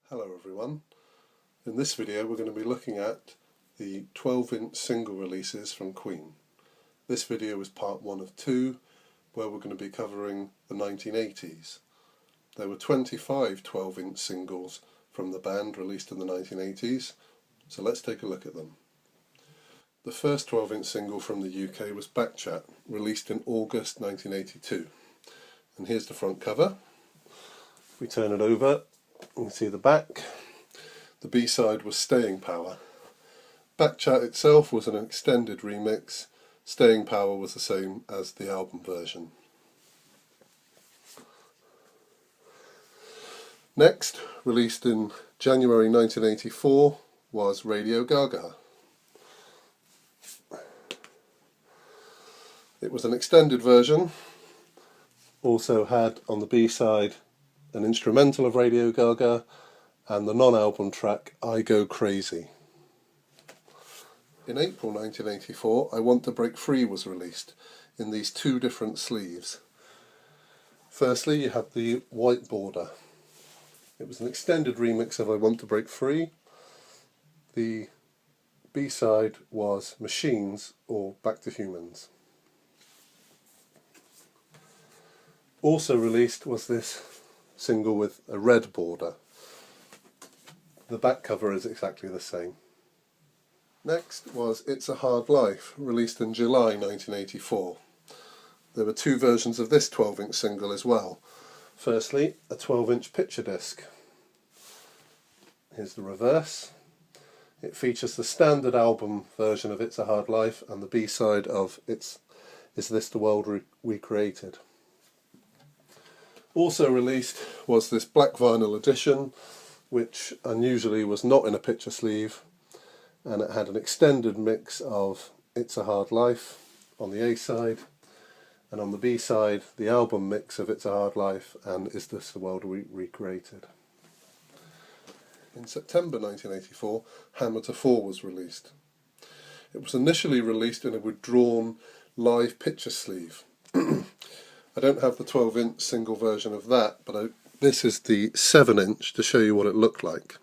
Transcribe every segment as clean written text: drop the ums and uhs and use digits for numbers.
Hello everyone. In this video we're going to be looking at the 12-inch single releases from Queen. This video is part 1 of 2, where we're going to be covering the 1980s. There were 25 12-inch singles from the band released in the 1980s, so let's take a look at them. The first 12-inch single from the UK was Backchat, released in August 1982. And here's the front cover. If we turn it over, you can see the back. The B-side was Staying Power. Backchat itself was an extended remix. Staying Power was the same as the album version. Next, released in January 1984, was Radio Gaga. It was an extended version. Also had on the B-side an instrumental of Radio Gaga and the non-album track I Go Crazy. In April 1984, I Want to Break Free was released in these two different sleeves. Firstly, you have the white border. It was an extended remix of I Want to Break Free. The B-side was Machines or Back to Humans. Also released was this single with a red border. The back cover is exactly the same. Next was It's a Hard Life, released in July 1984. There were two versions of this 12-inch single as well. Firstly, a 12-inch picture disc. Here's the reverse. It features the standard album version of It's a Hard Life and the B-side of Is This the World We Created. Also released was this black vinyl edition, which unusually was not in a picture sleeve, and it had an extended mix of It's a Hard Life on the A side, and on the B side the album mix of It's a Hard Life and Is This the World We Recreated. In September 1984, Hammer to 4 was released. It was initially released in a withdrawn live picture sleeve. I don't have the 12-inch single version of that, but this is the 7-inch to show you what it looked like.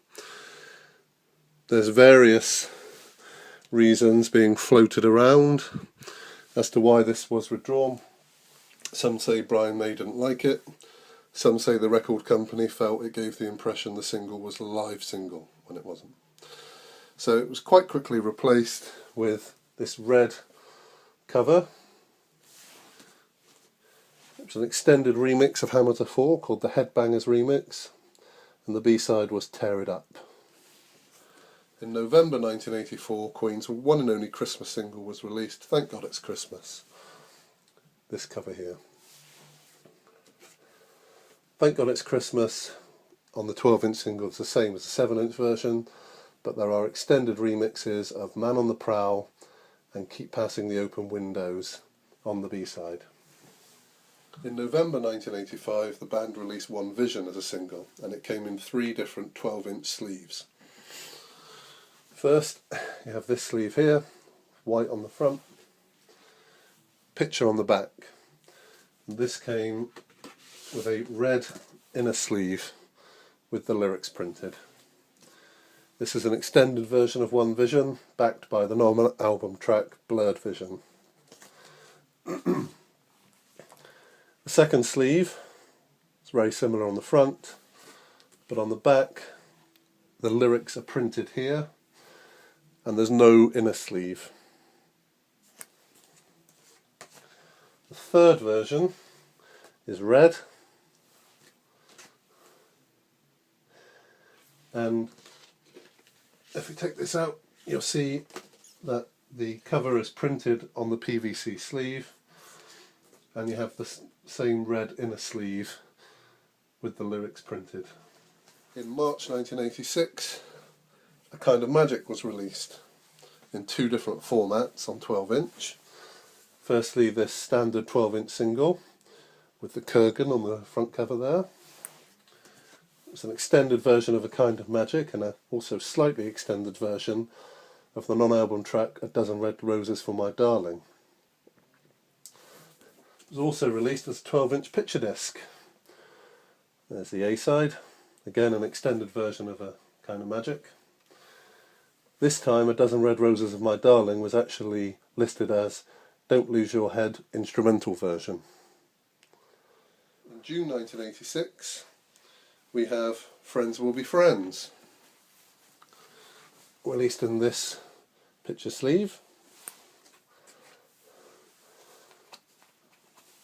There's various reasons being floated around as to why this was withdrawn. Some say Brian May didn't like it. Some say the record company felt it gave the impression the single was a live single when it wasn't. So it was quite quickly replaced with this red cover. It was an extended remix of Hammer to 4 called the Headbangers Remix, and the B-side was Tear It Up. In November 1984, Queen's one and only Christmas single was released, Thank God It's Christmas. This cover here. Thank God It's Christmas on the 12-inch single is the same as the 7-inch version, but there are extended remixes of Man on the Prowl and Keep Passing the Open Windows on the B-side. In November 1985, the band released One Vision as a single, and it came in 3 different 12-inch sleeves. First, you have this sleeve here, white on the front, picture on the back. And this came with a red inner sleeve with the lyrics printed. This is an extended version of One Vision, backed by the normal album track Blurred Vision. The second sleeve is very similar on the front, but on the back the lyrics are printed here and there's no inner sleeve. The third version is red, and if we take this out you'll see that the cover is printed on the PVC sleeve, and you have the same red inner sleeve with the lyrics printed. In March 1986, A Kind of Magic was released in 2 different formats on 12-inch. Firstly, this standard 12-inch single with the Kurgan on the front cover there. It's an extended version of A Kind of Magic and a also slightly extended version of the non-album track A Dozen Red Roses for My Darling. It was also released as a 12-inch picture disc. There's the A-side, Again, an extended version of A Kind of Magic. This time, A Dozen Red Roses of My Darling was actually listed as Don't Lose Your Head instrumental version. In June 1986, we have Friends Will Be Friends, released in this picture sleeve.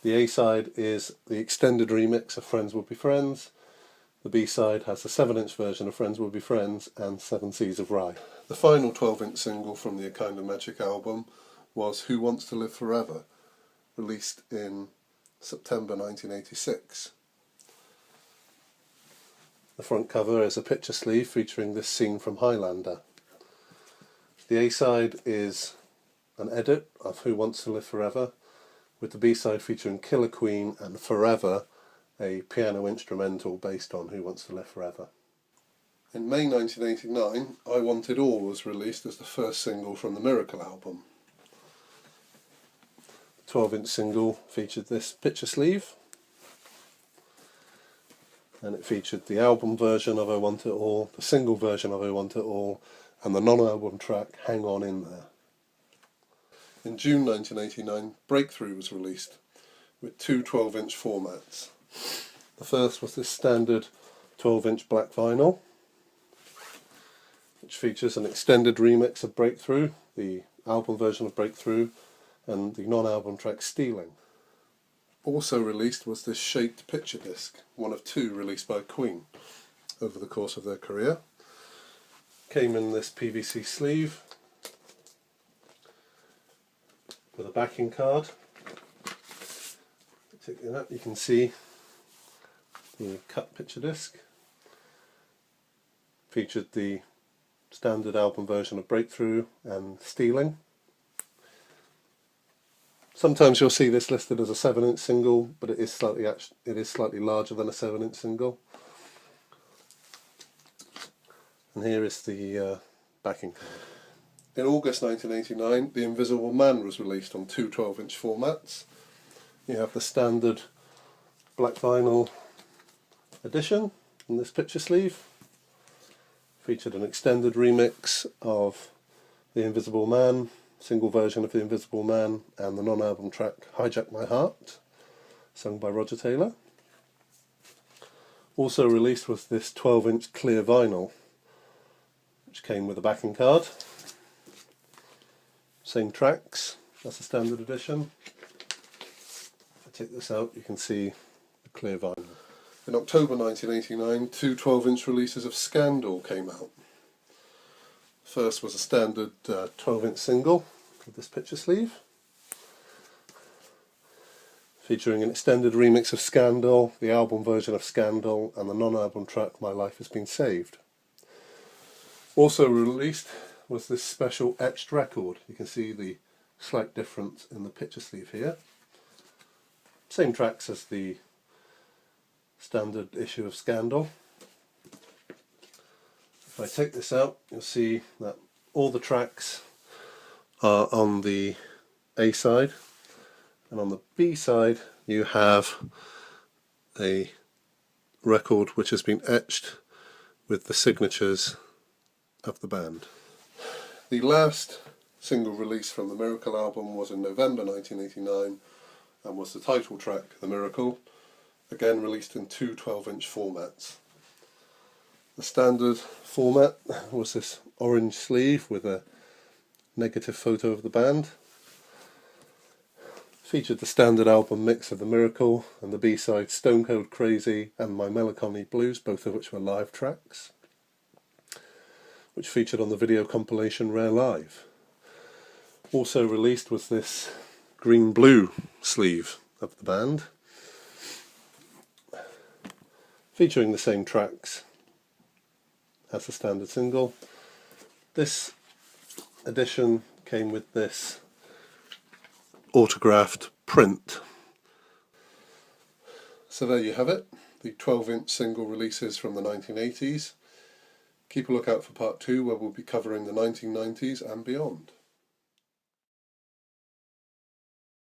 The A-side is the extended remix of Friends Will Be Friends. The B-side has the 7-inch version of Friends Will Be Friends and 7 Seas of Rye. The final 12-inch single from the A Kind of Magic album was Who Wants to Live Forever, released in September 1986. The front cover is a picture sleeve featuring this scene from Highlander. The A-side is an edit of Who Wants to Live Forever, with the B-side featuring Killer Queen and Forever, a piano instrumental based on Who Wants to Live Forever. In May 1989, I Want It All was released as the first single from the Miracle album. The 12-inch single featured this picture sleeve, and it featured the album version of I Want It All, the single version of I Want It All, and the non-album track Hang On In There. In June 1989, Breakthrough was released with two 12-inch formats. The first was this standard 12-inch black vinyl, which features an extended remix of Breakthrough, the album version of Breakthrough, and the non-album track Stealing. Also released was this shaped picture disc, one of two released by Queen over the course of their career. Came in this PVC sleeve with a backing card. Taking that, you can see the cut picture disc. Featured the standard album version of Breakthrough and Stealing. Sometimes you'll see this listed as a 7-inch single, but it is slightly larger than a 7-inch single. And here is the backing card. In August 1989, The Invisible Man was released on two 12-inch formats. You have the standard black vinyl edition in this picture sleeve. Featured an extended remix of The Invisible Man, single version of The Invisible Man, and the non-album track Hijack My Heart, sung by Roger Taylor. Also released was this 12-inch clear vinyl, which came with a backing card. Same tracks, that's a standard edition. If I take this out, you can see the clear vinyl. In October 1989, two 12-inch releases of Scandal came out. The first was a standard 12-inch single with this picture sleeve, featuring an extended remix of Scandal, the album version of Scandal, and the non-album track My Life Has Been Saved. Also released was this special etched record. You can see the slight difference in the picture sleeve here. Same tracks as the standard issue of Scandal. If I take this out, you'll see that all the tracks are on the A side, and on the B side you have a record which has been etched with the signatures of the band. The last single release from the Miracle album was in November 1989 and was the title track, The Miracle, again released in two 12-inch formats. The standard format was this orange sleeve with a negative photo of the band. Featured the standard album mix of The Miracle and the B-side Stone Cold Crazy and My Melancholy Blues, both of which were live tracks, which featured on the video compilation Rare Live. Also released was this green-blue sleeve of the band, featuring the same tracks as the standard single. This edition came with this autographed print. So there you have it, the 12-inch single releases from the 1980s. Keep a lookout for part 2, where we'll be covering the 1990s and beyond.